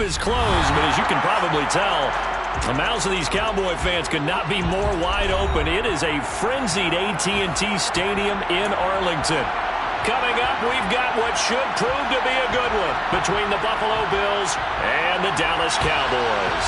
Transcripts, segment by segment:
is closed, but as you can probably tell, the mouths of these Cowboy fans could not be more wide open. It is a frenzied AT&T Stadium in Arlington. Coming up, we've got what should prove to be a good one between the Buffalo Bills and the Dallas Cowboys.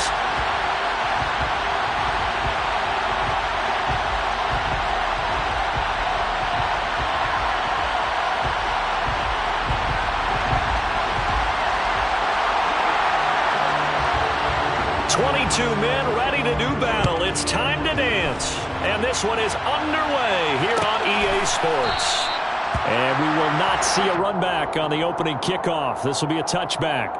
Men ready to do battle. It's time to dance. And this one is underway here on EA Sports. And we will not see a run back on the opening kickoff. This will be a touchback.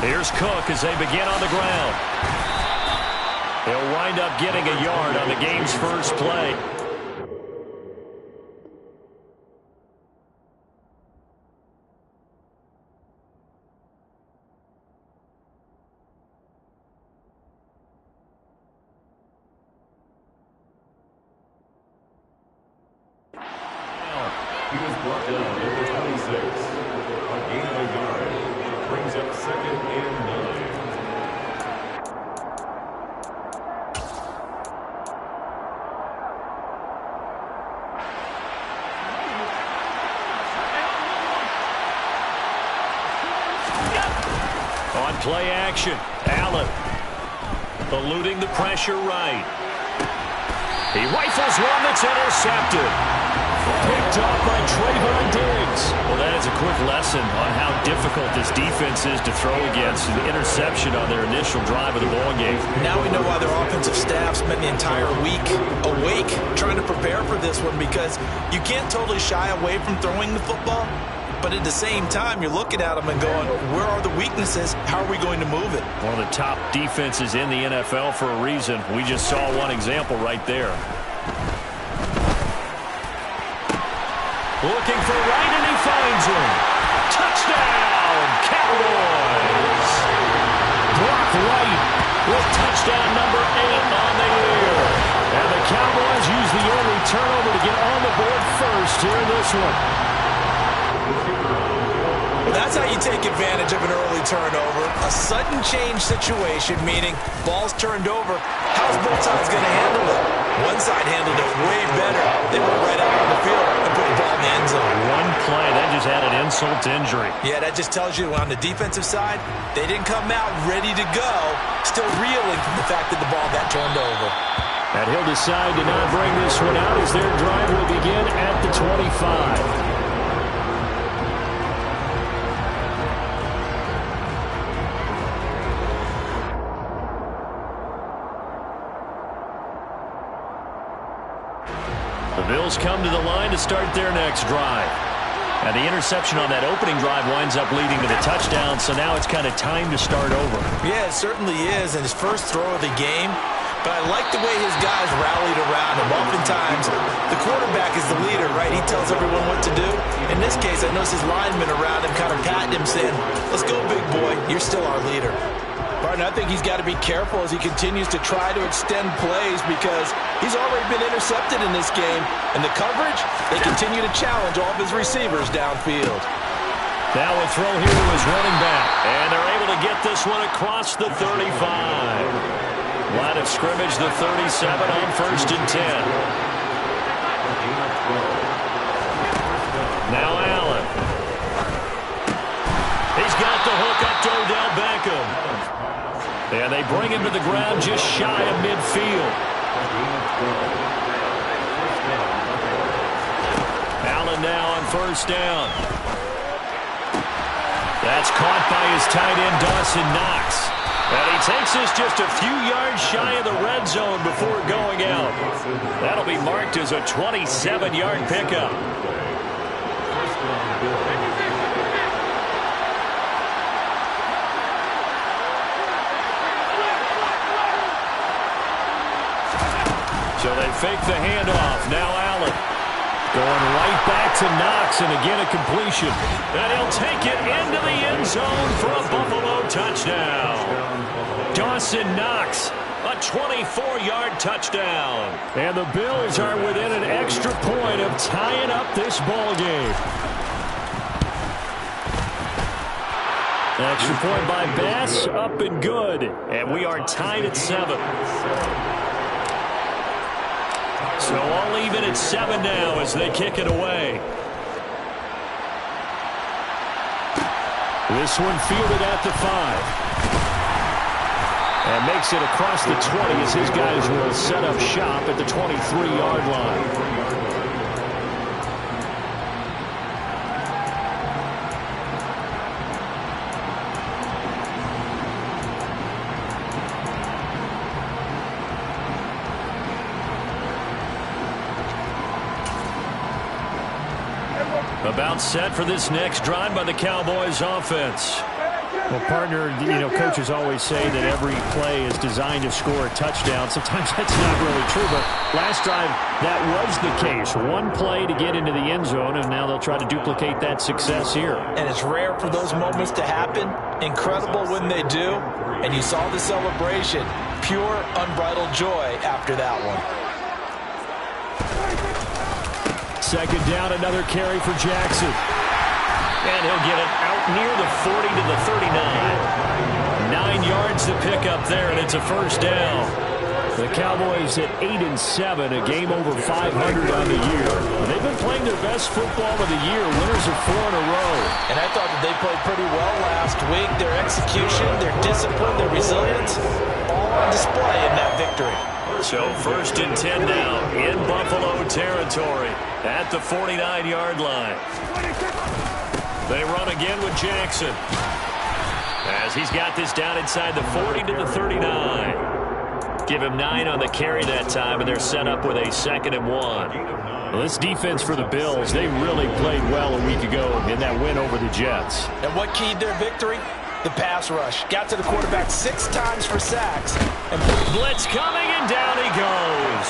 Here's Cook as they begin on the ground. He'll wind up getting a yard on the game's first play. He was brought down at the 26. A gain of a yard. Brings up 2nd and 9. On play action, Allen eluding the pressure right. He rifles one that's intercepted. Picked off by Trayvon Diggs. Well, that is a quick lesson on how difficult this defense is to throw against. An interception on their initial drive of the ballgame. Now we know why their offensive staff spent the entire week awake trying to prepare for this one, because you can't totally shy away from throwing the football, but at the same time, you're looking at them and going, where are the weaknesses? How are we going to move it? One of the top defenses in the NFL for a reason. We just saw one example right there. Looking for right, and he finds him. Touchdown, Cowboys! Brock Wright with touchdown number 8 on the year. And the Cowboys use the early turnover to get on the board first here in this one. Well, that's how you take advantage of an early turnover. A sudden change situation, meaning ball's turned over. How's both sides going to handle it? One side handled it way better. They went right out on the field and put the ball in the end zone. One play, that just added insult to injury. Yeah, that just tells you on the defensive side, they didn't come out ready to go, still reeling from the fact that the ball got turned over. And he'll decide to not bring this one out as their drive will begin at the 25. The Bills come to the line to start their next drive. And the interception on that opening drive winds up leading to the touchdown, so now it's kind of time to start over. Yeah, it certainly is, and his first throw of the game. But I like the way his guys rallied around him. Oftentimes, the quarterback is the leader, right? He tells everyone what to do. In this case, I noticed his linemen around him kind of patting him, saying, let's go, big boy. You're still our leader. Martin, I think he's got to be careful as he continues to try to extend plays, because he's already been intercepted in this game. And the coverage, they continue to challenge all of his receivers downfield. Now a throw here to his running back. And they're able to get this one across the 35. Line of scrimmage, the 37 on 1st and 10. Now Allen. He's got the hook up to Odell Beckham. And they bring him to the ground just shy of midfield. Allen now on 1st down. That's caught by his tight end, Dawson Knox. And he takes this just a few yards shy of the red zone before going out. That'll be marked as a 27-yard pickup. fake the handoff. Now Allen. Going right back to Knox, and again a completion. And he'll take it into the end zone for a Buffalo touchdown. Dawson Knox, a 24-yard touchdown. And the Bills are within an extra point of tying up this ball game. Extra point by Bass, up and good. And we are tied at 7. So all even at 7 now as they kick it away. This one fielded at the 5. And makes it across the 20 as his guys will set up shop at the 23-yard line. About set for this next drive by the Cowboys offense. Well, partner, coaches always say that every play is designed to score a touchdown. Sometimes that's not really true, but last drive, that was the case. One play to get into the end zone, and now they'll try to duplicate that success here. And it's rare for those moments to happen. Incredible when they do. And you saw the celebration. Pure, unbridled joy after that one. Second down, another carry for Jackson. And he'll get it out near the 40 to the 39. 9 yards to pick up there, and it's a first down. The Cowboys at 8-7, a game over 500 on the year. They've been playing their best football of the year, winners of 4 in a row. And I thought that they played pretty well last week. Their execution, their discipline, their resilience, all on display in that victory. So first and 10 now in Buffalo territory at the 49-yard line. They run again with Jackson as he's got this down inside the 40 to the 39. Give him 9 on the carry that time, and they're set up with a 2nd and 1. Well, this defense for the Bills, they really played well a week ago in that win over the Jets. And what keyed their victory? The pass rush. Got to the quarterback 6 times for sacks. And blitz coming, and down he goes.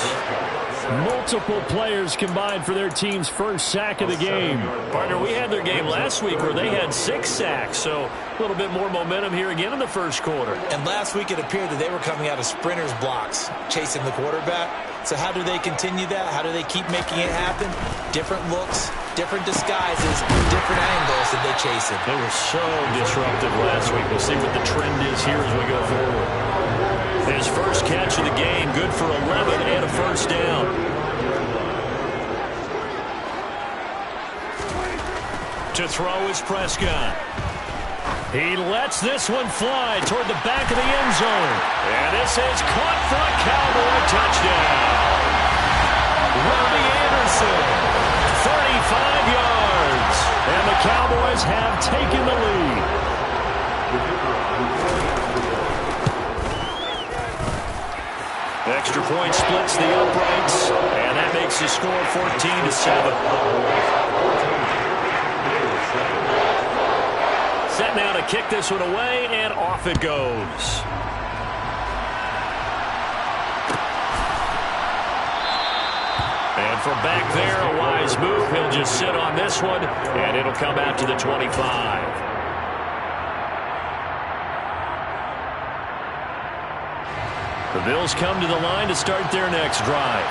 Multiple players combined for their team's first sack of the game. Partner, we had their game last week where they had 6 sacks, so a little bit more momentum here again in the first quarter. And last week it appeared that they were coming out of sprinters blocks, chasing the quarterback. So how do they continue that? How do they keep making it happen? Different looks, different disguises, different angles that they chase it. They were so disruptive last week. We'll see what the trend is here as we go forward. His first catch of the game, good for 11 and a first down. To throw is Prescott. He lets this one fly toward the back of the end zone. And this is caught for a Cowboy touchdown. Robbie Anderson, 35 yards. And the Cowboys have taken the lead. Extra point splits the uprights, and that makes the score 14-7. Set now to kick this one away, and off it goes. And from back there, a wise move. He'll just sit on this one, and it'll come out to the 25. The Bills come to the line to start their next drive.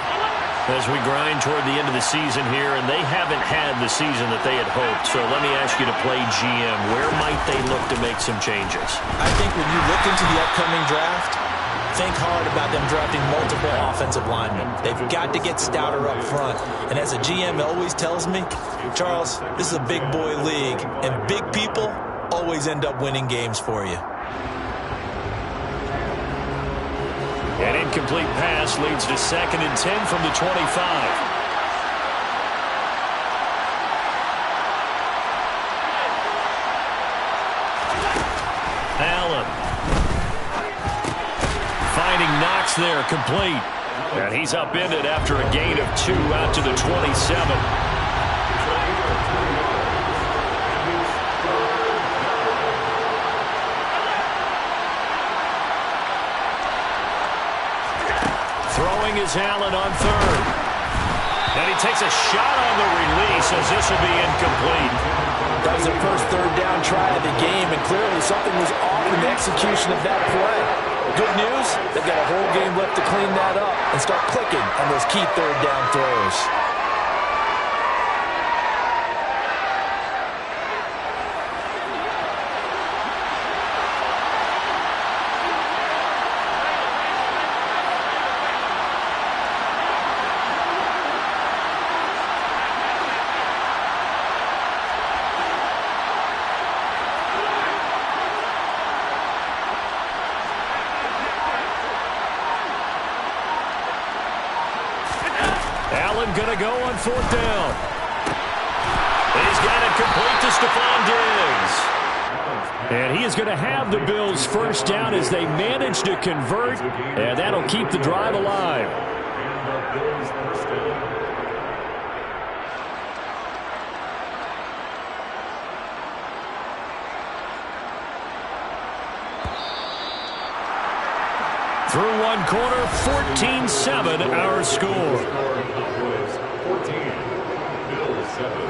As we grind toward the end of the season here, and they haven't had the season that they had hoped. So let me ask you to play GM. Where might they look to make some changes? I think when you look into the upcoming draft, think hard about them drafting multiple offensive linemen. They've got to get stouter up front. And as a GM always tells me, Charles, this is a big boy league, and big people always end up winning games for you. An incomplete pass leads to 2nd and 10 from the 25. Allen. Finding Knox there, complete. And he's upended after a gain of 2 out to the 27. is Allen on third. And he takes a shot on the release as this will be incomplete. That was the first third down try of the game, and clearly something was off in the execution of that play. Good news, they've got a whole game left to clean that up and start clicking on those key third down throws. Allen going to go on fourth down. He's got it complete to Stephon Diggs. And he is going to have the Bills' first down as they manage to convert, and that'll keep the drive alive. And the Bills' first down. Through one quarter, 14-7 our score. 14, Bills 7.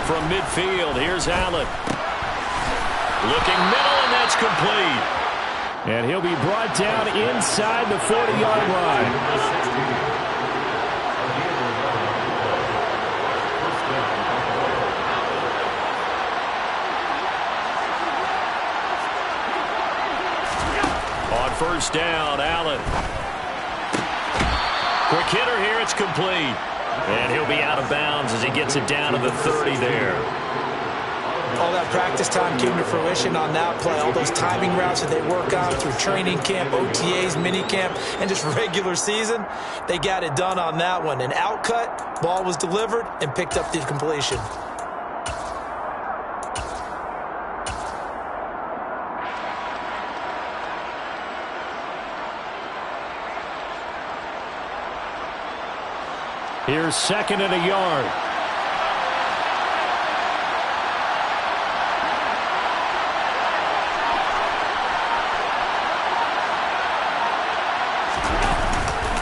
From midfield, here's Allen. Looking middle, and that's complete. And he'll be brought down inside the 40-yard line. On first down, Allen. Quick hitter here, it's complete. And he'll be out of bounds as he gets it down to the 30 there. All that practice time came to fruition on that play. All those timing routes that they work on through training camp, OTAs, minicamp, and just regular season, they got it done on that one. An outcut, ball was delivered, and picked up the completion. Here's second and a yard.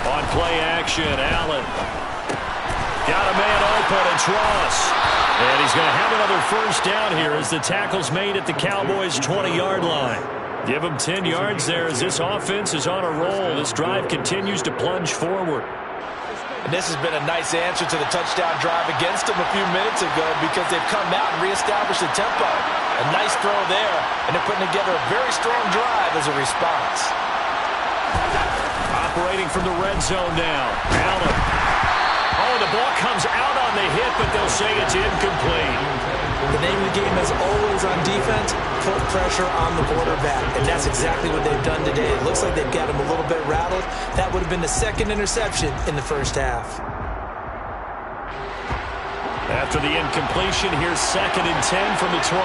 On play action, Allen. Got a man open, it's Ross. And he's going to have another first down here as the tackle's made at the Cowboys' 20-yard line. Give him 10 yards there as this offense is on a roll. This drive continues to plunge forward. And this has been a nice answer to the touchdown drive against them a few minutes ago because they've come out and reestablished the tempo. A nice throw there, and they're putting together a very strong drive as a response. Operating from the red zone now. Allen. Oh, the ball comes out on the hit, but they'll say it's incomplete. The name of the game, as always on defense, put pressure on the quarterback. And that's exactly what they've done today. It looks like they've got him a little bit rattled. That would have been the second interception in the first half. After the incompletion, here's second and 10 from the 20.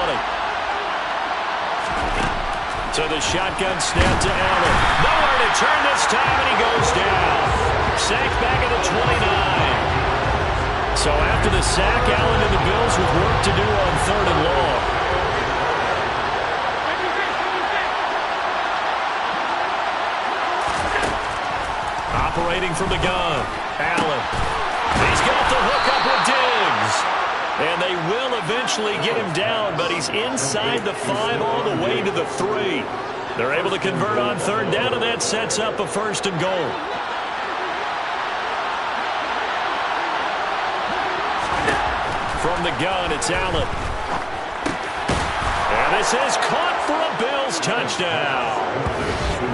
So the shotgun snap to Allen. Nowhere to turn this time, and he goes down. Sacked back at the 29. So after the sack, Allen and the Bills with work to do on third and long. Operating from the gun, Allen. He's got the hook up with Diggs. And they will eventually get him down, but he's inside the 5 all the way to the 3. They're able to convert on third down, and that sets up a first and goal. From the gun, it's Allen. And this is caught for a Bills touchdown.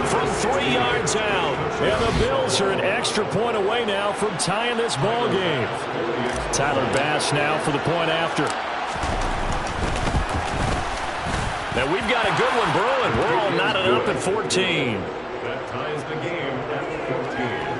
From 3 yards out. And the Bills are an extra point away now from tying this ball game. Tyler Bass now for the point after. Now we've got a good one brewing. We're all knotted up at 14. That ties the game at 14.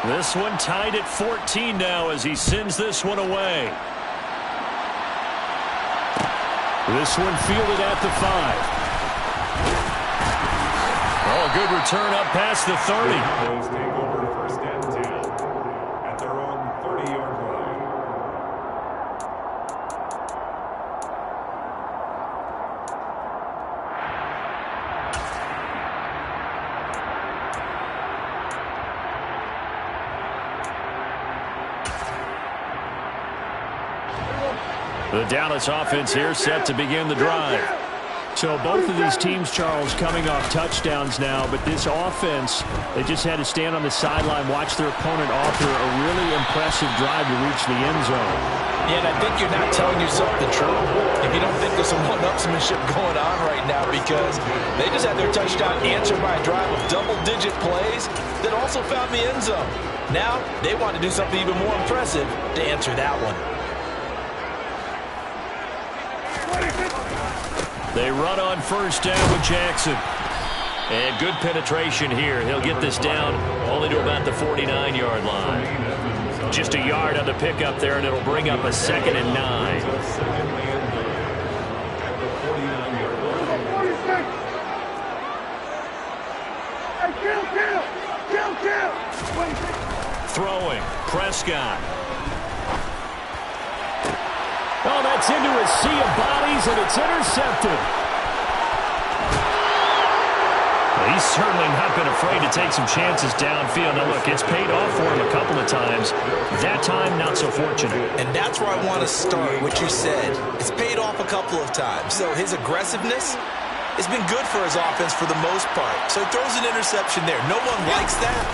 This one tied at 14 now as he sends this one away. This one fielded at the 5. Oh, a good return up past the 30. Cowboys take over first and 10 at their own 30-yard line. The Dallas offense here set to begin the drive. So both of these teams, Charles, coming off touchdowns now, but this offense, they just had to stand on the sideline, watch their opponent author a really impressive drive to reach the end zone. Yeah, and I think you're not telling yourself the truth if you don't think there's some one-upsmanship going on right now, because they just had their touchdown answered by a drive of double-digit plays that also found the end zone. Now they want to do something even more impressive to answer that one. They run on first down with Jackson. And good penetration here. He'll get this down only to about the 49-yard line. Just a yard on the pickup there, and it'll bring up a 2nd and 9. Throwing, Prescott. Oh, that's into a sea of bodies, and it's intercepted. Well, he's certainly not been afraid to take some chances downfield. Now, look, it's paid off for him a couple of times. That time, not so fortunate. And that's where I want to start, what you said. It's paid off a couple of times. So his aggressiveness has been good for his offense for the most part. So he throws an interception there. No one likes that,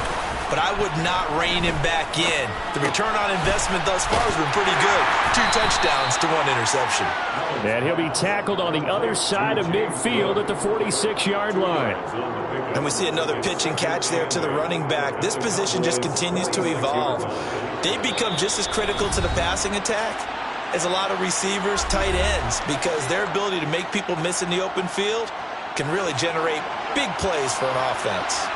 but I would not rein him back in. The return on investment thus far has been pretty good. 2 touchdowns to 1 interception. And he'll be tackled on the other side of midfield at the 46-yard line. And we see another pitch and catch there to the running back. This position just continues to evolve. They've become just as critical to the passing attack as a lot of receivers, tight ends, because their ability to make people miss in the open field can really generate big plays for an offense.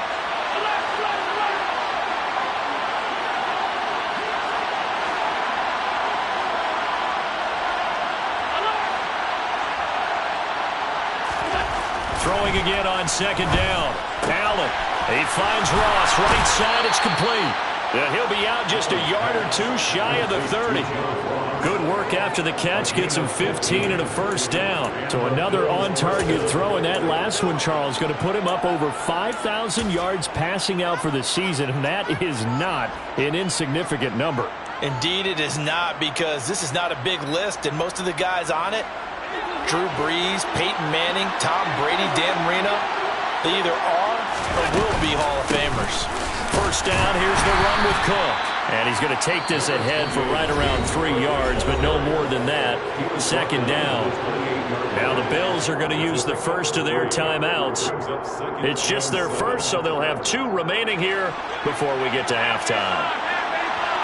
Throwing again on 2nd down. Allen. He finds Ross. Right side, it's complete. He'll be out just a yard or 2 shy of the 30. Good work after the catch. Gets him 15 and a first down. So another on-target throw, and that last one, Charles, going to put him up over 5,000 yards passing out for the season, and that is not an insignificant number. Indeed it is not, because this is not a big list, and most of the guys on it, Drew Brees, Peyton Manning, Tom Brady, Dan Marino, they either are or will be Hall of Famers. First down, here's the run with Cook. And he's going to take this ahead for right around 3 yards, but no more than that. 2nd down. Now the Bills are going to use the first of their timeouts. It's just their first, so they'll have 2 remaining here before we get to halftime.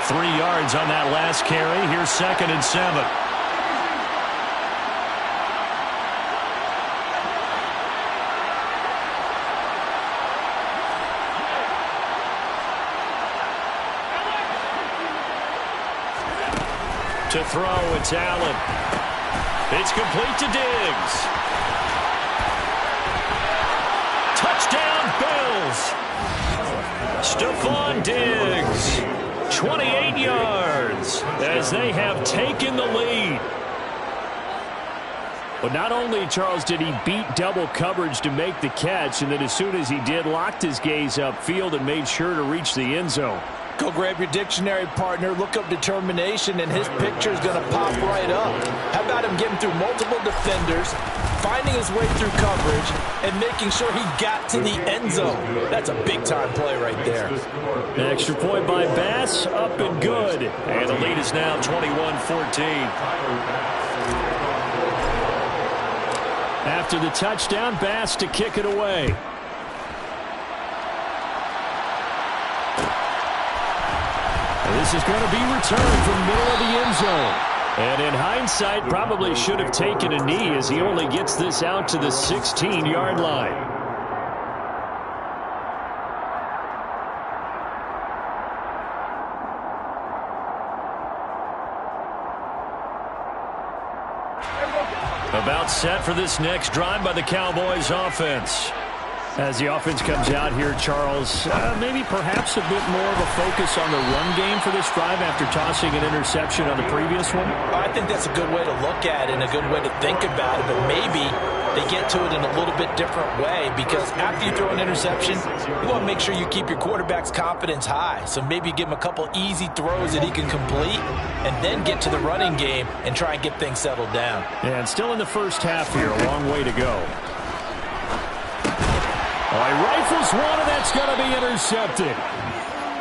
3 yards on that last carry. Here's 2nd and 7. To throw, it's Allen. It's complete to Diggs. Touchdown, Bills. Stephon Diggs, 28 yards, as they have taken the lead. But not only, Charles, did he beat double coverage to make the catch, and then as soon as he did, locked his gaze upfield and made sure to reach the end zone. Go grab your dictionary, partner, look up determination, and his picture is going to pop right up. How about him getting through multiple defenders, finding his way through coverage, and making sure he got to the end zone? That's a big-time play right there. An extra point by Bass, up and good. And the lead is now 21-14. After the touchdown, Bass to kick it away. This is going to be returned from the middle of the end zone. And in hindsight, probably should have taken a knee as he only gets this out to the 16-yard line. About set for this next drive by the Cowboys offense. As the offense comes out here, Charles, maybe perhaps a bit more of a focus on the run game for this drive after tossing an interception on the previous one? I think that's a good way to look at it and a good way to think about it, but maybe they get to it in a little bit different way, because after you throw an interception, you want to make sure you keep your quarterback's confidence high. So maybe give him a couple easy throws that he can complete and then get to the running game and try and get things settled down. And still in the first half here, a long way to go. He rifles one, and that's going to be intercepted.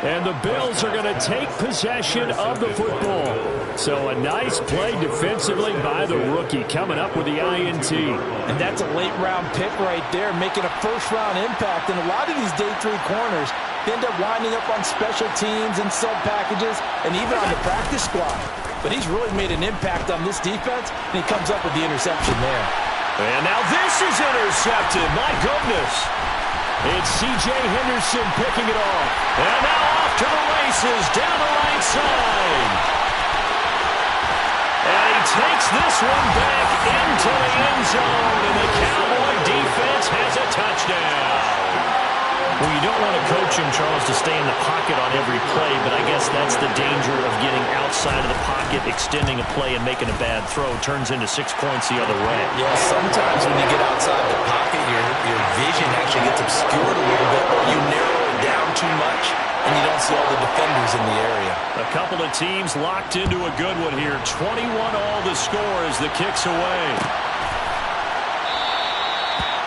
And the Bills are going to take possession of the football. So a nice play defensively by the rookie, coming up with the INT. And that's a late-round pick right there, making a first-round impact. And a lot of these day 3 corners end up winding up on special teams and sub packages and even on the practice squad. But he's really made an impact on this defense, and he comes up with the interception there. And now this is intercepted. My goodness. It's C.J. Henderson picking it off. And now off to the races down the right side. And he takes this one back into the end zone. And the Cowboy defense has a touchdown. Well, you don't want to coach him, Charles, to stay in the pocket on every play, but I guess that's the danger of getting outside of the pocket, extending a play, and making a bad throw. Turns into 6 points the other way. Yeah, sometimes when you get outside the pocket, your vision actually gets obscured a little bit, or you narrow it down too much, and you don't see all the defenders in the area. A couple of teams locked into a good one here. 21 all the score as the kick's away.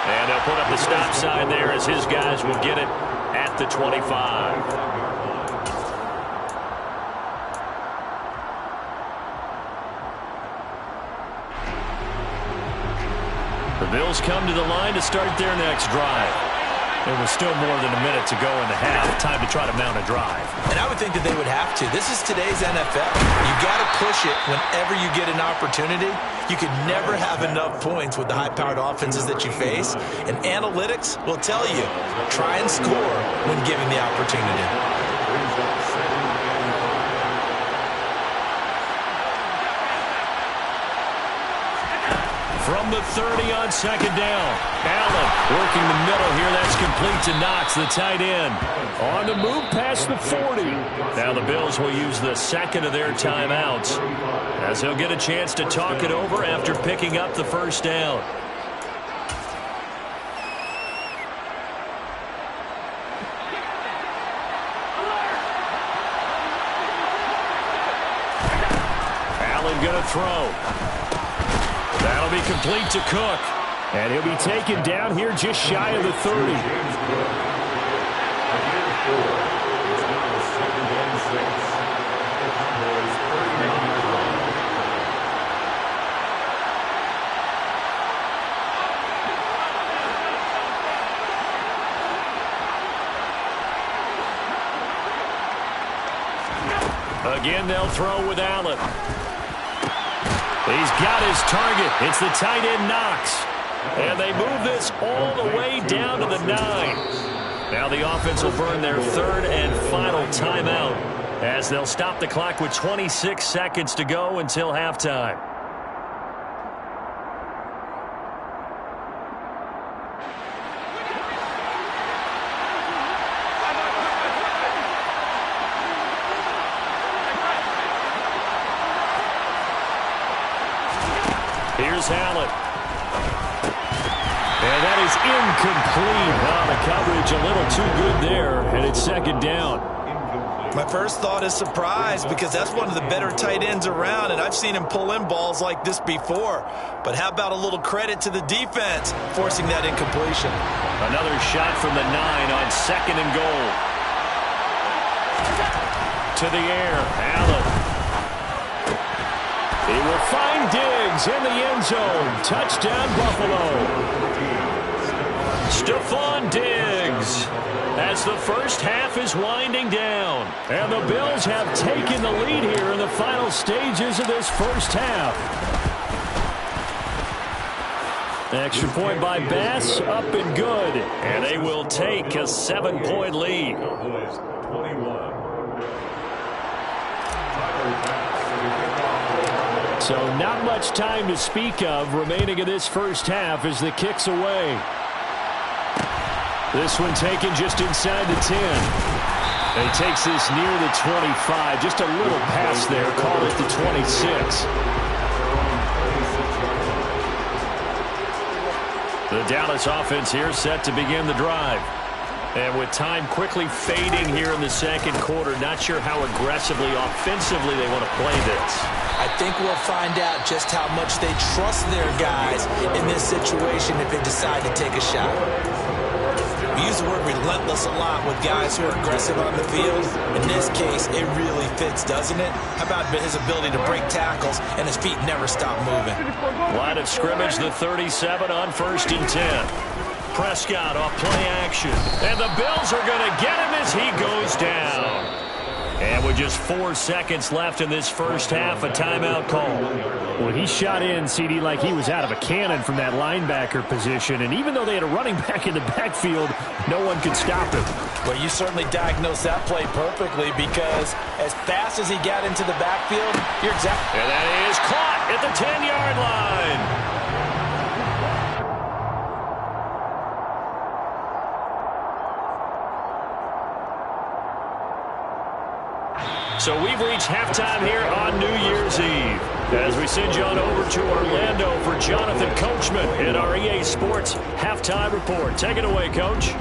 And they'll put up the stop sign there as his guys will get it at the 25. The Bills come to the line to start their next drive. There was still more than a minute to go in the half. Time to try to mount a drive. And I would think that they would have to. This is today's NFL. You got to push it whenever you get an opportunity. You could never have enough points with the high-powered offenses that you face. And analytics will tell you, try and score when given the opportunity. From the 30 on second down. Allen working the middle here. That's complete to Knox, the tight end. On the move past the 40. Now the Bills will use the second of their timeouts, as he'll get a chance to talk it over after picking up the first down. Allen going to throw. That'll be complete to Cook. And he'll be taken down here just shy of the 30. Again, they'll throw with Allen. He's got his target. It's the tight end Knox. And they move this all the way down to the 9. Now the offense will burn their third and final timeout, as they'll stop the clock with 26 seconds to go until halftime. Here's Allen. And that is incomplete. Wow, the coverage a little too good there, and it's second down. My first thought is surprise, because that's one of the better tight ends around, and I've seen him pull in balls like this before. But how about a little credit to the defense forcing that incompletion? Another shot from the 9 on second and goal. To the air, Allen. He will find Diggs in the end zone. Touchdown, Buffalo. Stephon Diggs, as the first half is winding down. And the Bills have taken the lead here in the final stages of this first half. Extra point by Bass, up and good. And they will take a 7-point lead. So not much time to speak of remaining in this first half as the kick's away. This one taken just inside the 10. And he takes this near the 25. Just a little pass there. Call it the 26. The Dallas offense here set to begin the drive. And with time quickly fading here in the second quarter, not sure how aggressively, offensively they want to play this. I think we'll find out just how much they trust their guys in this situation if they decide to take a shot. We use the word relentless a lot with guys who are aggressive on the field. In this case, it really fits, doesn't it? How about his ability to break tackles and his feet never stop moving? Line of scrimmage, the 37 on 1st and 10. Prescott off play action. And the Bills are going to get him as he goes down. And with just 4 seconds left in this first half, a timeout call. Well, he shot in, CD, like he was out of a cannon from that linebacker position. And even though they had a running back in the backfield, no one could stop him. Well, you certainly diagnosed that play perfectly because as fast as he got into the backfield, you're exactly... And that is caught at the 10-yard line. So we've reached halftime here on New Year's Eve. As we send you on over to Orlando for Jonathan Coachman in our EA Sports Halftime Report. Take it away, Coach.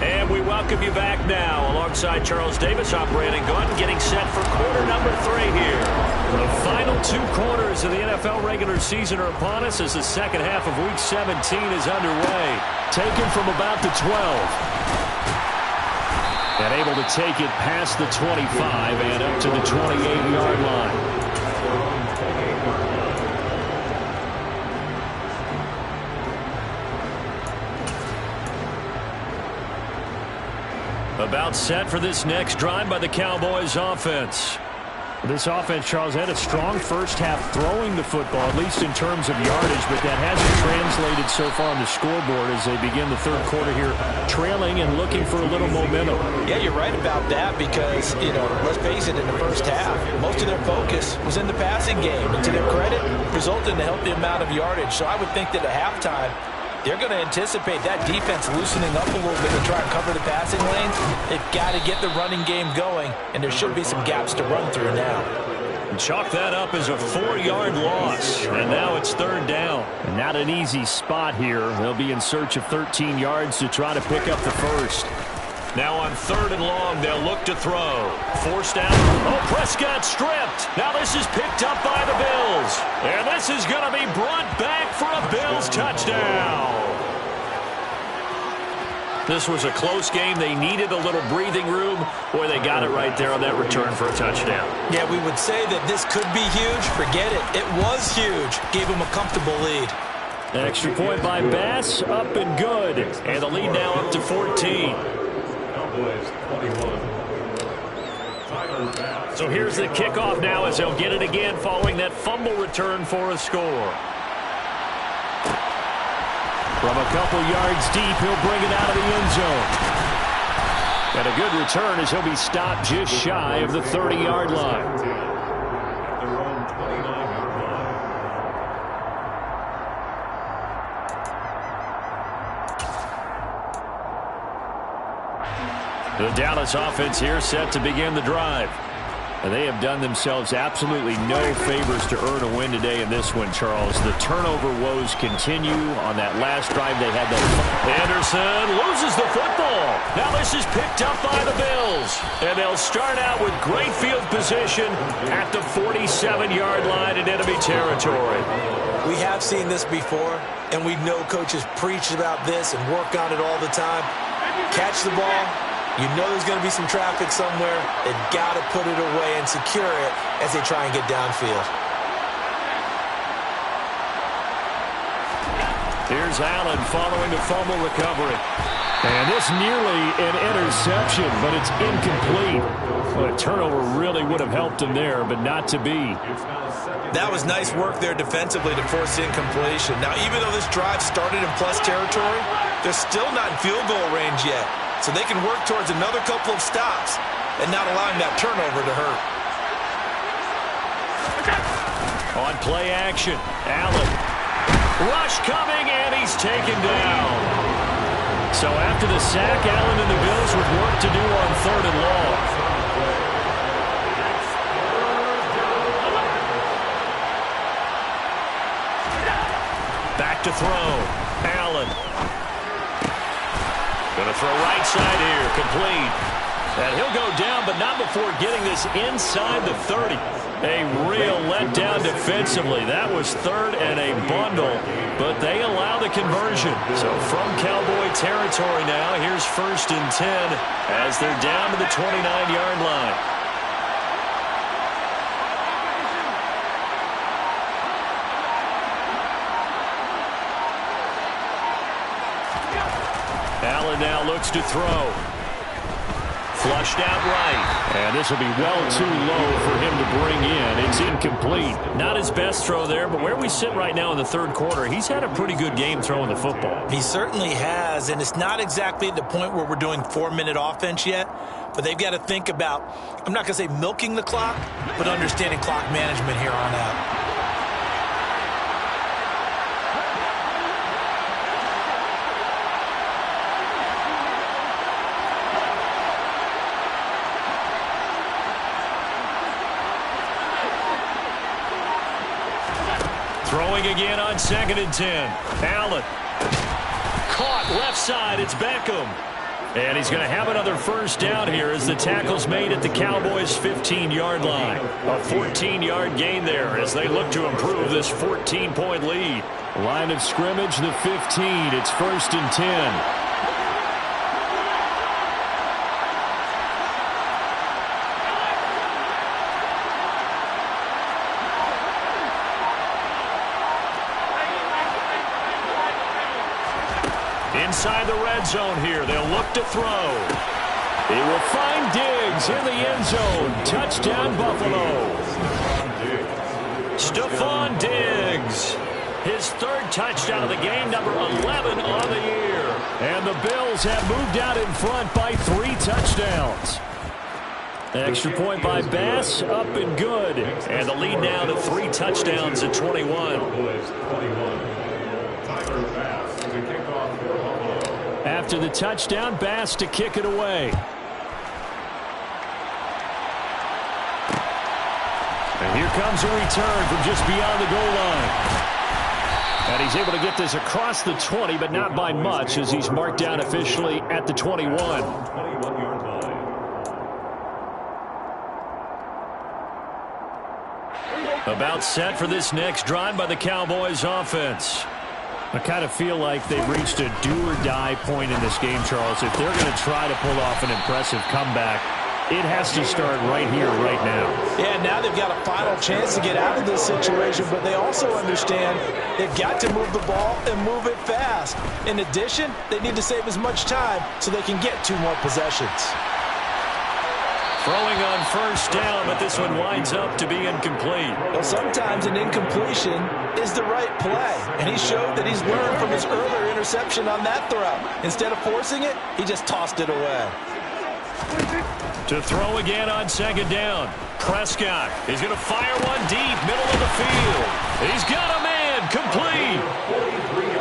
And we welcome you back now alongside Charles Davis, operating gun, getting set for quarter number 3 here. The final 2 quarters of the NFL regular season are upon us as the second half of Week 17 is underway. Taken from about the 12. And able to take it past the 25 and up to the 28-yard line. About set for this next drive by the Cowboys offense. This offense, Charles, had a strong first half throwing the football, at least in terms of yardage, but that hasn't translated so far on the scoreboard as they begin the third quarter here, trailing and looking for a little momentum. Yeah, you're right about that because, let's face it, in the first half, most of their focus was in the passing game. And to their credit, resulted in a healthy amount of yardage. So I would think that at halftime, they're going to anticipate that defense loosening up a little bit to try and cover the passing lanes. They've got to get the running game going, and there should be some gaps to run through now. And chalk that up as a 4-yard loss, and now it's 3rd down. And not an easy spot here. They'll be in search of 13 yards to try to pick up the first. Now on 3rd and long, they'll look to throw. Forced down. Oh, Prescott stripped. Now this is picked up by the Bills. And this is going to be brought back for a Bills touchdown. This was a close game. They needed a little breathing room. Boy, they got it right there on that return for a touchdown. Yeah, we would say that this could be huge. Forget it. It was huge. Gave them a comfortable lead. Extra point by Bass, up and good. And the lead now up to 14. So here's the kickoff now as they'll get it again following that fumble return for a score. From a couple yards deep, he'll bring it out of the end zone. And a good return as he'll be stopped just shy of the 30-yard line. The Dallas offense here set to begin the drive. And they have done themselves absolutely no favors to earn a win today in this one, Charles. The turnover woes continue. On that last drive, they had that. Anderson loses the football. Now this is picked up by the Bills. And they'll start out with great field position at the 47-yard line in enemy territory. We have seen this before, and we know coaches preach about this and work on it all the time. Catch the ball. You know there's going to be some traffic somewhere. They've got to put it away and secure it as they try and get downfield. Here's Allen following the fumble recovery. And this nearly an interception, but it's incomplete. Well, a turnover really would have helped him there, but not to be. That was nice work there defensively to force incompletion. Now, even though this drive started in plus territory, they're still not in field goal range yet. so they can work towards another couple of stops and not allowing that turnover to hurt. On play action, Allen. Rush coming, and he's taken down. So after the sack, Allen and the Bills with work to do on 3rd and long. Back to throw. Allen. Going to throw right side here. Complete. And he'll go down, but not before getting this inside the 30. A real letdown defensively. That was 3rd and a bundle, but they allow the conversion. So from Cowboy territory now, here's 1st and 10 as they're down to the 29-yard line. Allen now looks to throw. Flushed out right. And this will be well too low for him to bring in. It's incomplete. Not his best throw there, but where we sit right now in the 3rd quarter, he's had a pretty good game throwing the football. He certainly has, and it's not exactly at the point where we're doing 4-minute offense yet, but they've got to think about, I'm not going to say milking the clock, but understanding clock management here on out. Throwing again on 2nd and 10. Allen. Caught left side. It's Beckham. And he's going to have another 1st down here as the tackle's made at the Cowboys' 15-yard line. A 14-yard gain there as they look to improve this 14-point lead. Line of scrimmage, the 15. It's 1st and 10. Inside the red zone here. They'll look to throw. He will find Diggs in the end zone. Touchdown, Buffalo. Stephon Diggs. His 3rd touchdown of the game, number 11 on the year. And the Bills have moved out in front by 3 touchdowns. Extra point by Bass, up and good. And the lead now to 3 touchdowns at 21. After the touchdown, Bass to kick it away. And here comes a return from just beyond the goal line. And he's able to get this across the 20, but not by much as he's marked down officially at the 21. About set for this next drive by the Cowboys offense. I kind of feel like they've reached a do-or-die point in this game, Charles. If they're going to try to pull off an impressive comeback, it has to start right here, right now. Yeah, now they've got a final chance to get out of this situation, but they also understand they've got to move the ball and move it fast. In addition, they need to save as much time so they can get 2 more possessions. Throwing on 1st down, but this one winds up to be incomplete. Well, sometimes an incompletion is the right play, and he showed that he's learned from his earlier interception on that throw. Instead of forcing it, he just tossed it away. To throw again on 2nd down. Prescott is going to fire one deep, middle of the field. He's got a man, complete.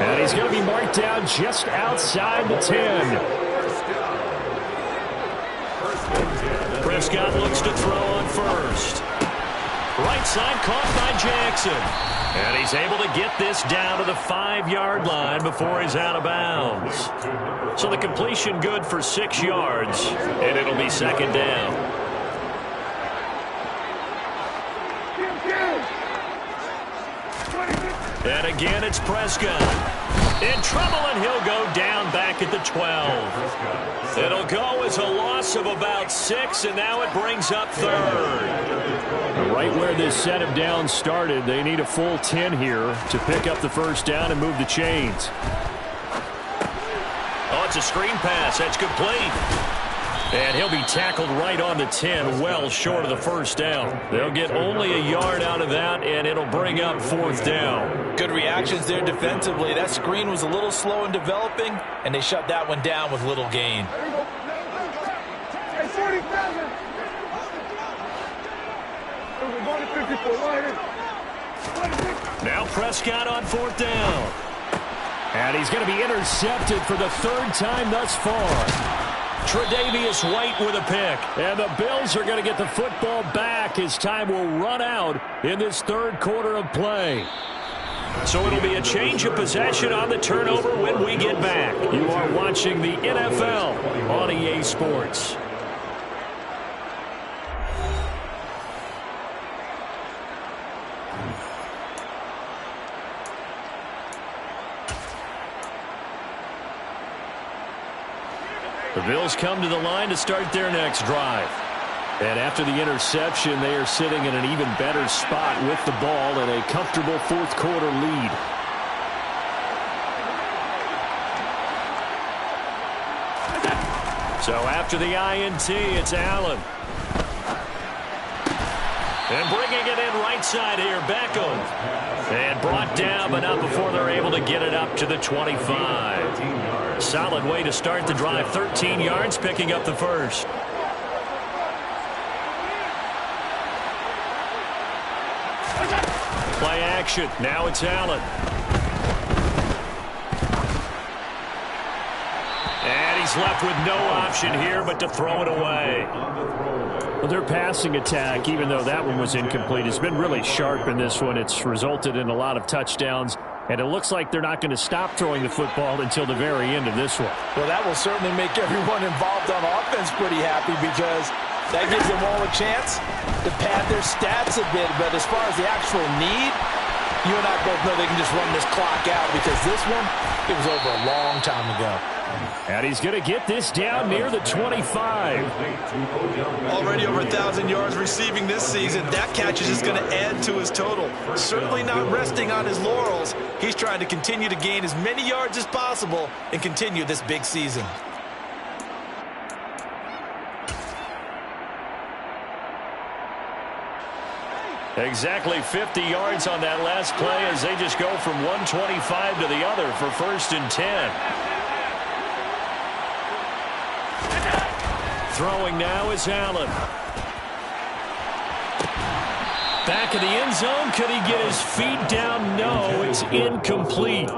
And he's going to be marked down just outside the 10. Prescott looks to throw on 1st. Right side caught by Jackson. And he's able to get this down to the 5-yard line before he's out of bounds. So the completion good for 6 yards, and it'll be 2nd down. And again, it's Prescott. In trouble, and he'll go down back at the 12. It'll go as a loss of about 6, and now it brings up 3rd. Right where this set of downs started, they need a full 10 here to pick up the 1st down and move the chains. Oh, it's a screen pass. That's complete. And he'll be tackled right on the 10, well short of the first down. They'll get only a yard out of that, and it'll bring up 4th down. Good reactions there defensively. That screen was a little slow in developing, and they shut that one down with little gain. Now Prescott on 4th down. And he's going to be intercepted for the 3rd time thus far. Tre'Davious White with a pick. And the Bills are going to get the football back as time will run out in this 3rd quarter of play. So it'll be a change of possession on the turnover when we get back. You are watching the NFL on EA Sports. The Bills come to the line to start their next drive. And after the interception, they are sitting in an even better spot with the ball and a comfortable 4th quarter lead. So after the INT, it's Allen. And bringing it in right side here, Beckham. And brought down, but not before they're able to get it up to the 25. Solid way to start the drive. 13 yards, picking up the first. Play action. Now it's Allen. And he's left with no option here but to throw it away. Well, their passing attack, even though that one was incomplete, has been really sharp in this one. It's resulted in a lot of touchdowns, and it looks like they're not going to stop throwing the football until the very end of this one. Well, that will certainly make everyone involved on offense pretty happy because that gives them all a chance to pad their stats a bit. But as far as the actual need, you and I both know they can just run this clock out because this one, it was over a long time ago. And he's going to get this down near the 25. Already over 1,000 yards receiving this season. That catch is just going to add to his total. Certainly not resting on his laurels. He's trying to continue to gain as many yards as possible and continue this big season. Exactly 50 yards on that last play as they just go from 125 to the other for 1st and 10. Throwing now is Allen. Back in the end zone. Could he get his feet down? No, it's incomplete.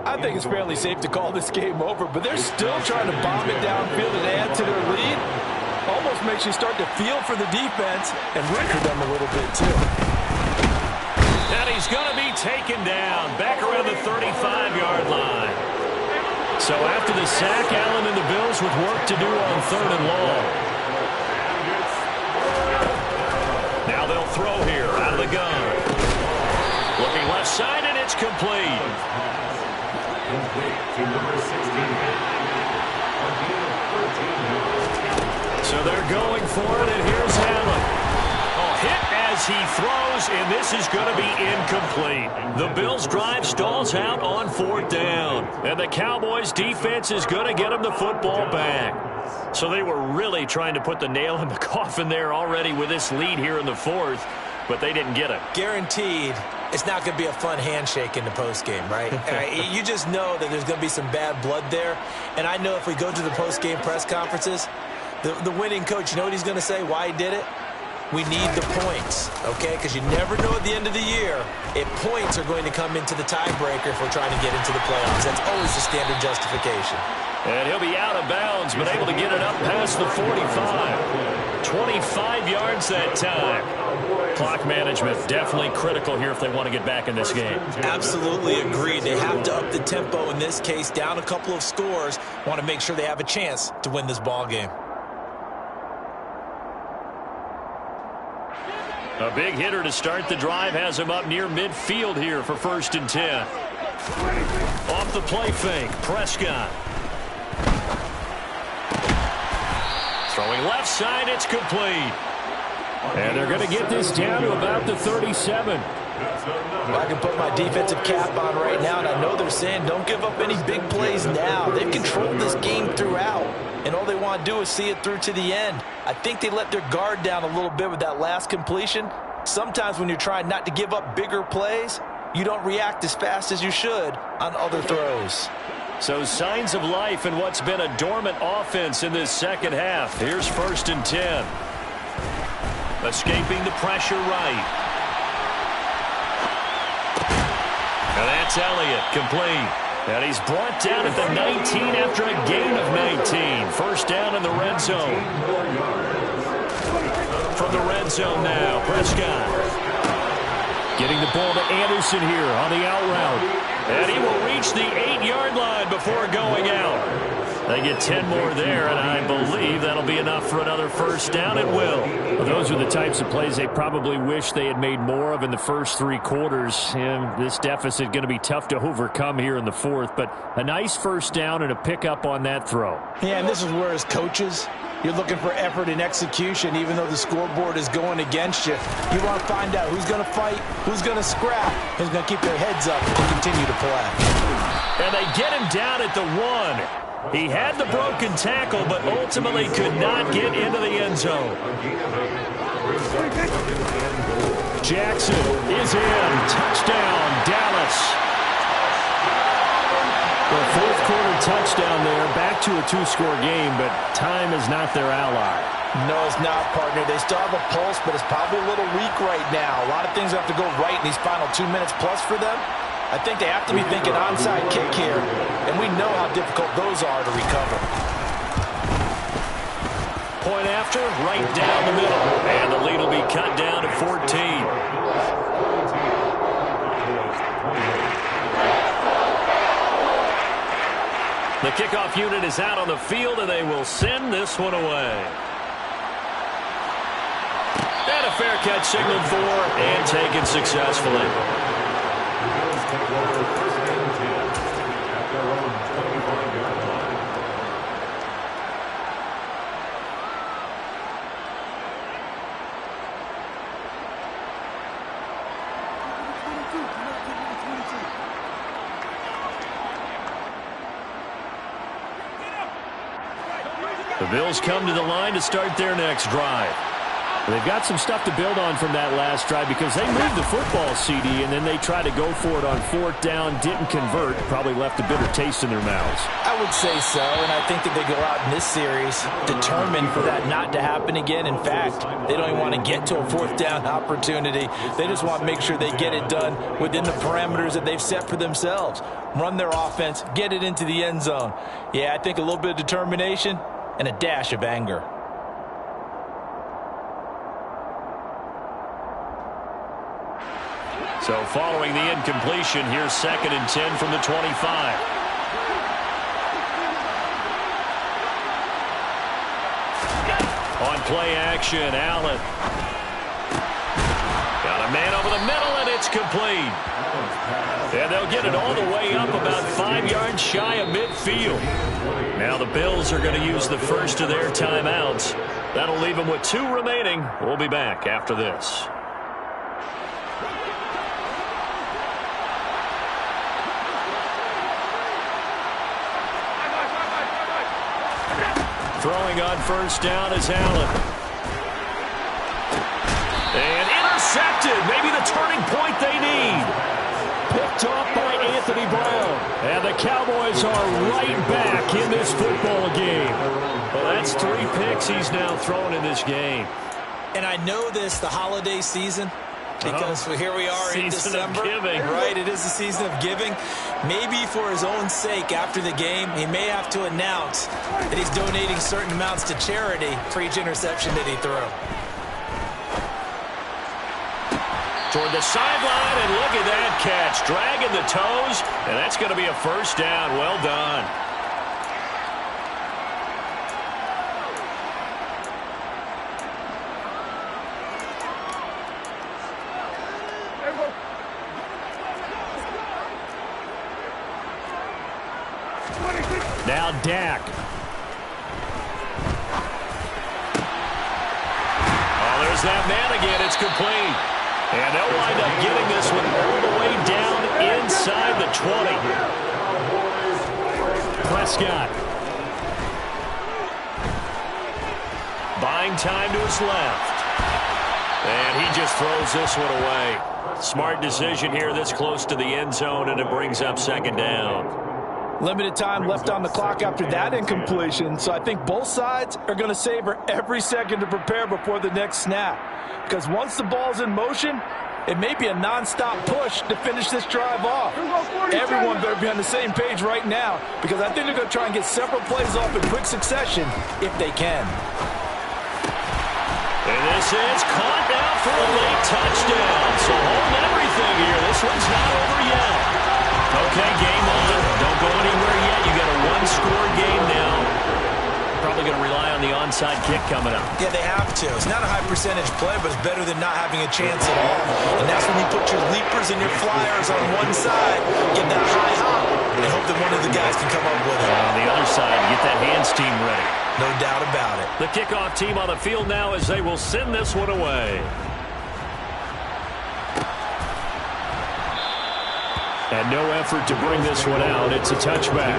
I think it's fairly safe to call this game over, but they're still trying to bomb it downfield and add to their lead. Almost makes you start to feel for the defense and root for them a little bit, too. And he's going to be taken down back around the 35-yard line. So after the sack, Allen and the Bills with work to do on 3rd and long. Now they'll throw here out of the gun. Looking left side, and it's complete. So they're going for it, and here's Allen. Hit as he throws, and this is going to be incomplete. The Bills' drive stalls out on 4th down, and the Cowboys' defense is going to get them the football back. So they were really trying to put the nail in the coffin there already with this lead here in the 4th, but they didn't get it. Guaranteed it's not going to be a fun handshake in the postgame, right? You just know that there's going to be some bad blood there, and I know if we go to the postgame press conferences, the winning coach, you know what he's going to say, why he did it? We need the points, okay? Because you never know at the end of the year if points are going to come into the tiebreaker if we're trying to get into the playoffs. That's always the standard justification. And he'll be out of bounds, but able to get it up past the 45. 25 yards that time. Clock management definitely critical here if they want to get back in this game. Absolutely agreed. They have to up the tempo in this case, down a couple of scores. Want to make sure they have a chance to win this ball game. A big hitter to start the drive has him up near midfield here for 1st and 10. Off the play fake, Prescott. Throwing left side, it's complete. And they're going to get this down to about the 37. Well, I can put my defensive cap on right now, and I know they're saying don't give up any big plays now. They've controlled this game throughout. and all they want to do is see it through to the end. I think they let their guard down a little bit with that last completion. Sometimes when you're trying not to give up bigger plays, you don't react as fast as you should on other throws. So signs of life in what's been a dormant offense in this second half. Here's 1st and 10. Escaping the pressure right. And that's Elliott, complete. And he's brought down at the 19 after a gain of 19. First down in the red zone. From the red zone now, Prescott. Getting the ball to Anderson here on the out route. And he will reach the 8-yard line before going out. They get 10 more there, and I believe that'll be enough for another first down. It will. Well, those are the types of plays they probably wish they had made more of in the first 3 quarters. And this deficit going to be tough to overcome here in the 4th, but a nice first down and a pickup on that throw. Yeah, and this is where as coaches, you're looking for effort and execution, even though the scoreboard is going against you. You want to find out who's going to fight, who's going to scrap, who's going to keep their heads up and continue to play. And they get him down at the 1. He had the broken tackle, but ultimately could not get into the end zone. Jackson is in. Touchdown, Dallas. Well, 4th quarter touchdown there. Back to a 2-score game, but time is not their ally. No, it's not, partner. They still have a pulse, but it's probably a little weak right now. A lot of things have to go right in these final 2 minutes plus for them. I think they have to be thinking onside kick here, and we know how difficult those are to recover. Point after, right down the middle. And the lead will be cut down to 14. The kickoff unit is out on the field, and they will send this one away. And a fair catch signaled for and taken successfully. The Bills come to the line to start their next drive. They've got some stuff to build on from that last drive because they moved the football, CD, and then they tried to go for it on 4th down, didn't convert, probably left a bitter taste in their mouths. I would say so, and I think that they go out in this series determined for that not to happen again. In fact, they don't even want to get to a 4th down opportunity. They just want to make sure they get it done within the parameters that they've set for themselves. Run their offense, get it into the end zone. Yeah, I think a little bit of determination and a dash of anger. So following the incompletion, here's 2nd and 10 from the 25. On play action, Allen. Got a man over the middle, and it's complete. And they'll get it all the way up about 5 yards shy of midfield. Now the Bills are going to use the first of their timeouts. That'll leave them with 2 remaining. We'll be back after this. Throwing on first down is Allen. And intercepted. Maybe the turning point they need. Picked off by Anthony Brown. And the Cowboys are right back in this football game. Well, that's 3 picks he's now thrown in this game. And I know this, the holiday season, because here we are in December. Season of giving. Right, it is the season of giving. Maybe for his own sake after the game, he may have to announce that he's donating certain amounts to charity for each interception that he threw. Toward the sideline, and look at that catch. Dragging the toes, and that's going to be a first down. Well done. Now Dak. Oh, there's that man again. It's complete. And they'll wind up getting this one all the way down inside the 20. Prescott. buying time to his left. And he just throws this one away. Smart decision here this close to the end zone, and it brings up second down. Limited time left on the clock after that incompletion, so I think both sides are going to savor every second to prepare before the next snap. Because once the ball's in motion, it may be a non-stop push to finish this drive off. Everyone better be on the same page right now, because I think they're going to try and get several plays off in quick succession if they can. And this is caught now for a late touchdown. So hold everything here. This one's not over yet. Okay, game on. Don't go anywhere yet. You got a one-score game now. Probably going to rely on the onside kick coming up. Yeah, they have to. It's not a high percentage play, but it's better than not having a chance at all. And that's when you put your leapers and your flyers on one side, get that high hop, and hope that one of the guys can come up with it. On the other side, get that hands team ready. No doubt about it. The kickoff team on the field now as they will send this one away. And no effort to bring this one out. It's a touchback.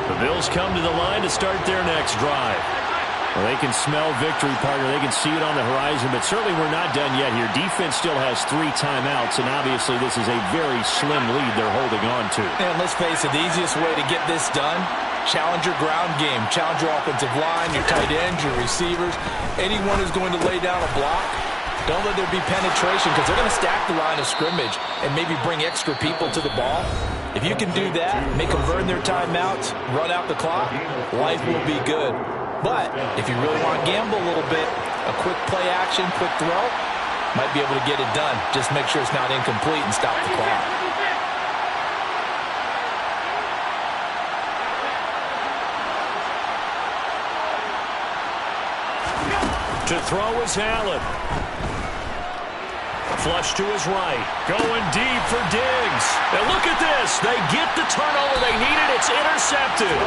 The Bills come to the line to start their next drive. Well, they can smell victory, partner. They can see it on the horizon, but certainly we're not done yet here. Defense still has 3 timeouts, and obviously this is a very slim lead they're holding on to. And let's face it, the easiest way to get this done, challenge your ground game. Challenge your offensive line, your tight ends, your receivers, anyone who's going to lay down a block. Don't let there be penetration, because they're going to stack the line of scrimmage and maybe bring extra people to the ball. If you can do that, make them burn their timeouts, run out the clock, life will be good. But if you really want to gamble a little bit, a quick play action, quick throw, might be able to get it done. Just make sure it's not incomplete and stop the clock. To throw is Allen. Flush to his right. Going deep for Diggs. And look at this. They get the turnover they needed. It's intercepted.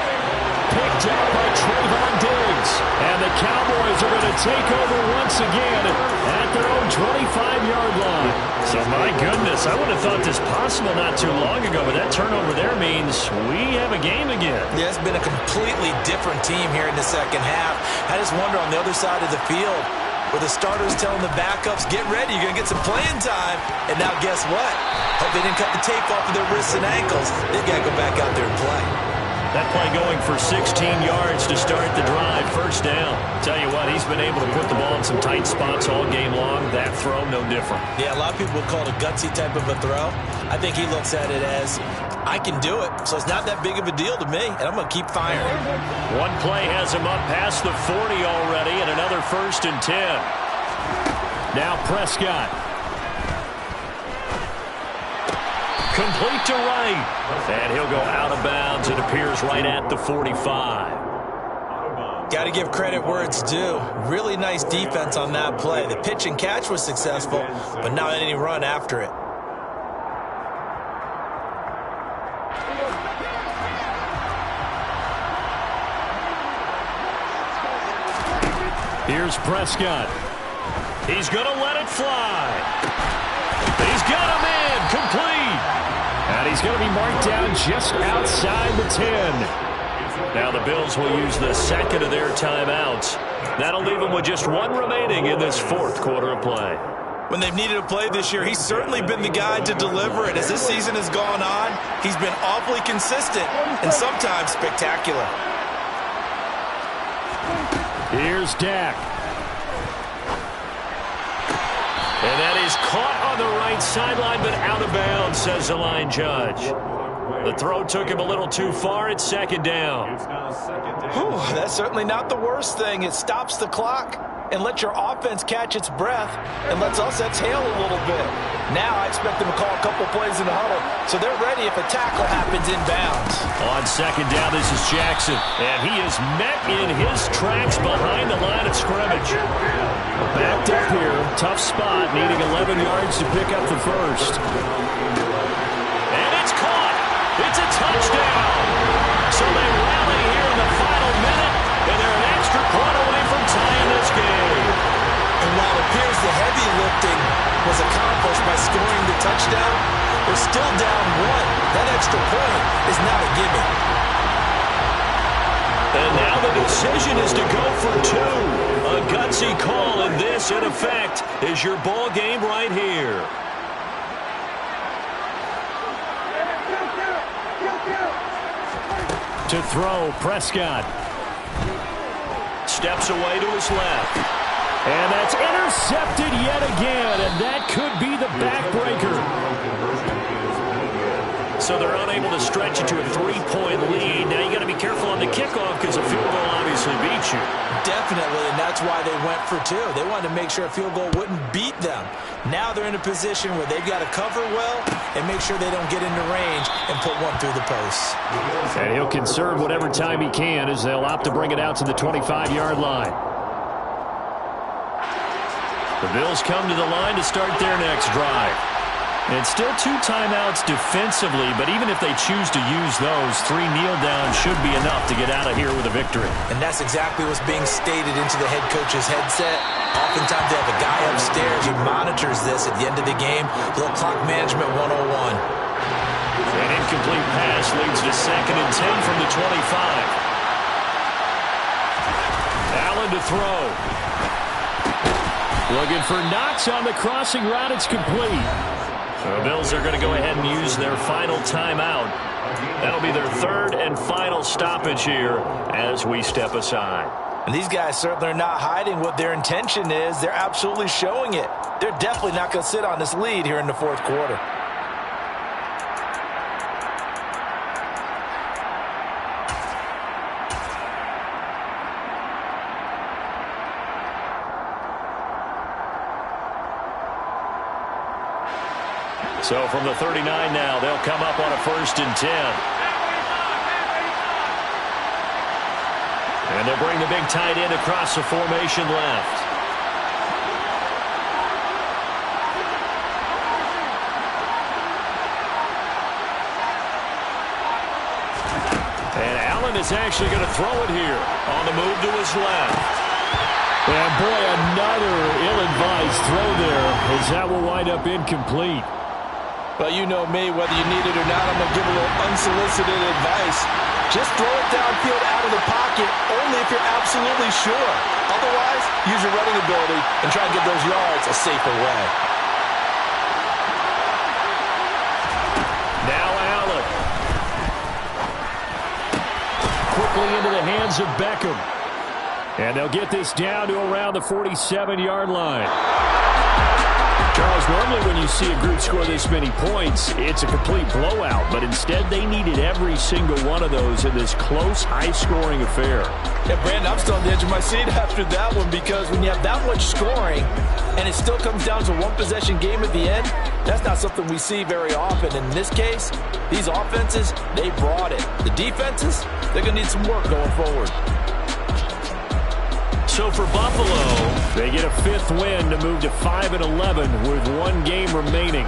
Picked up by Trayvon Diggs. And the Cowboys are going to take over once again at their own 25-yard line. So, my goodness, I would have thought this possible not too long ago, but that turnover there means we have a game again. Yeah, it's been a completely different team here in the second half. I just wonder on the other side of the field, where the starters telling the backups, get ready, you're going to get some playing time. And now guess what? Hope they didn't cut the tape off of their wrists and ankles. They've got to go back out there and play. That play going for 16 yards to start the drive. First down. Tell you what, he's been able to put the ball in some tight spots all game long. That throw, no different. Yeah, a lot of people would call it a gutsy type of a throw. I think he looks at it as, I can do it, so it's not that big of a deal to me, and I'm going to keep firing. One play has him up past the 40 already, and another 1st and 10. Now Prescott. Complete to right. And he'll go out of bounds. It appears right at the 45. Got to give credit where it's due. Really nice defense on that play. The pitch and catch was successful, but not any run after it. Here's Prescott. He's going to let it fly. He's got him in. Complete. And he's going to be marked down just outside the 10. Now the Bills will use the second of their timeouts. That'll leave them with just one remaining in this 4th quarter of play. When they've needed a play this year, he's certainly been the guy to deliver it. As this season has gone on, he's been awfully consistent and sometimes spectacular. Here's Dak. And that is caught on the right sideline, but out of bounds, says the line judge. The throw took him a little too far. It's 2nd down. Whew, that's certainly not the worst thing. It stops the clock and lets your offense catch its breath and lets us exhale a little bit. Now I expect them to call a couple plays in the huddle, so they're ready if a tackle happens inbounds. On 2nd down, this is Jackson, and he is met in his tracks behind the line of scrimmage. Backed up here, tough spot, needing 11 yards to pick up the first. And it's caught. It's a touchdown. So they rally here in the final minute, and they're an extra point away from tying this game. And while it appears the heavy lifting touchdown, they're still down 1. That extra point is not a gimme. And now the decision is to go for 2. A gutsy call, and this, in effect, is your ball game right here. To throw, Prescott. Steps away to his left. And that's intercepted yet again, and that could be the backbreaker. So they're unable to stretch it to a 3-point lead. Now you got to be careful on the kickoff because a field goal obviously beats you. Definitely, and that's why they went for 2. They wanted to make sure a field goal wouldn't beat them. Now they're in a position where they've got to cover well and make sure they don't get into range and put one through the posts. And he'll conserve whatever time he can as they'll opt to bring it out to the 25-yard line. The Bills come to the line to start their next drive. And still 2 timeouts defensively, but even if they choose to use those, 3 kneel downs should be enough to get out of here with a victory. And that's exactly what's being stated into the head coach's headset. Oftentimes they have a guy upstairs who monitors this at the end of the game. A little clock management 101. An incomplete pass leads to 2nd and 10 from the 25. Allen to throw. Looking for Knox on the crossing route. It's complete. The Bills are going to go ahead and use their final timeout. That'll be their 3rd and final stoppage here as we step aside. And these guys certainly are not hiding what their intention is. They're absolutely showing it. They're definitely not going to sit on this lead here in the 4th quarter. So from the 39 now, they'll come up on a 1st and 10. And they'll bring the big tight end across the formation left. And Allen is actually going to throw it here on the move to his left. And boy, another ill-advised throw there as that will wind up incomplete. Well, you know me, whether you need it or not, I'm going to give a little unsolicited advice. Just throw it downfield out of the pocket, only if you're absolutely sure. Otherwise, use your running ability and try to get those yards a safer way. Now Allen. Quickly into the hands of Beckham. And they'll get this down to around the 47-yard line. Charles, normally when you see a group score this many points, it's a complete blowout. But instead, they needed every single one of those in this close, high-scoring affair. Yeah, Brandon, I'm still on the edge of my seat after that one because when you have that much scoring and it still comes down to a one-possession game at the end, that's not something we see very often. In this case, these offenses, they brought it. The defenses, they're going to need some work going forward. So for Buffalo, they get a 5th win to move to 5-11 with 1 game remaining.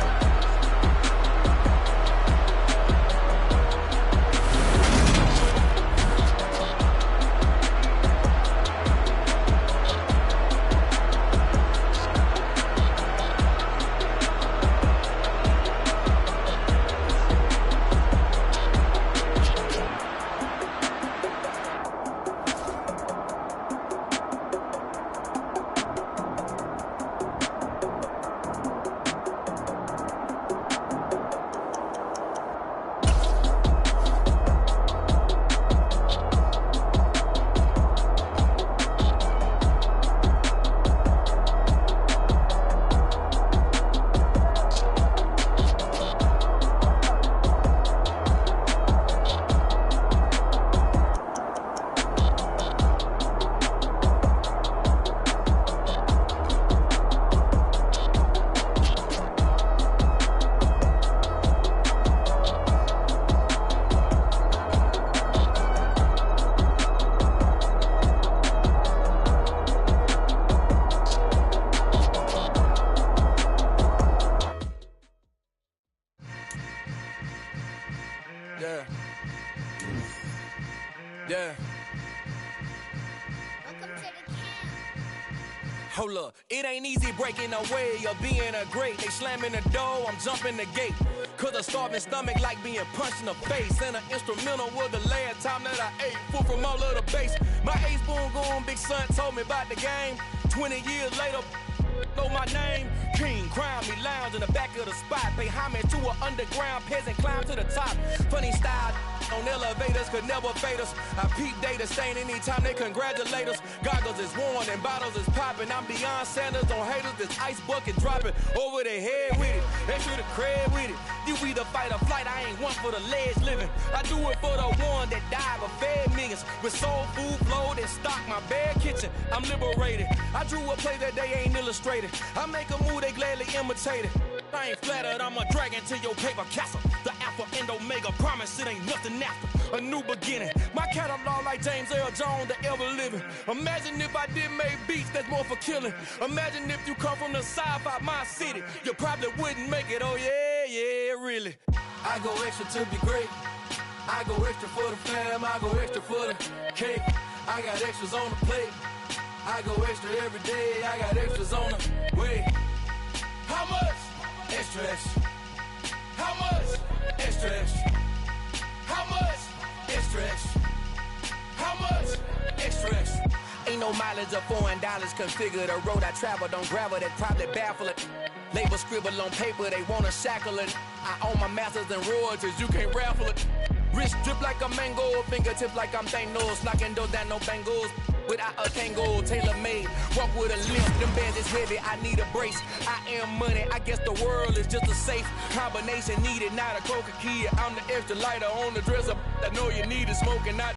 Hold up, it ain't easy breaking away or being a great. They slamming the door, I'm jumping the gate. Cause a starving stomach like being punched in the face. And an instrumental was the last time that I ate food from all of the base. My ace boom goon, big son told me about the game. 20 years later, know my name. King, crown me, lounge in the back of the spot. Pay homage to an underground peasant, climb to the top. Funny style on elevators could never fade us. I peep data stain anytime they congratulate us. Goggles is worn and bottles is popping. I'm beyond Sanders on haters, this ice bucket dropping over their head with it. Extra the cred with it. You either fight or flight, I ain't one for the ledge living. I do it for the one that died but fed millions. With soul food flowed and stock my bad kitchen. I'm liberated. I drew a play that they ain't illustrated. I make a move, they gladly imitate it. I ain't flattered, I'm a dragon to your paper castle. The Alpha and Omega, promise it ain't nothing after. A new beginning. My catalog like James Earl Jones, the ever living. Imagine if I did make beats that's more for killing. Imagine if you come from the sci-fi, my city. You probably wouldn't make it, oh yeah, really. I go extra to be great. I go extra for the fam, I go extra for the cake. I got extras on the plate. I go extra every day, I got extras on the way. How much? Extra, extra. How much? Extra, extra. How much? Extra, extra. How much? Extra, extra. Ain't no mileage or $4 configure the road I travel. Don't gravel that probably baffle it. Label scribble on paper, they wanna shackle it. I own my masters and royalties, you can't raffle it. Wrist drip like a mango, fingertip like I'm Thanos. Knocking those down, no bangles. Without a Kango, tailor-made. Walk with a limp, them bands is heavy, I need a brace. I am money, I guess the world is just a safe combination needed, not a coca key. I'm the extra lighter on the dresser. I know you need it, smoking, not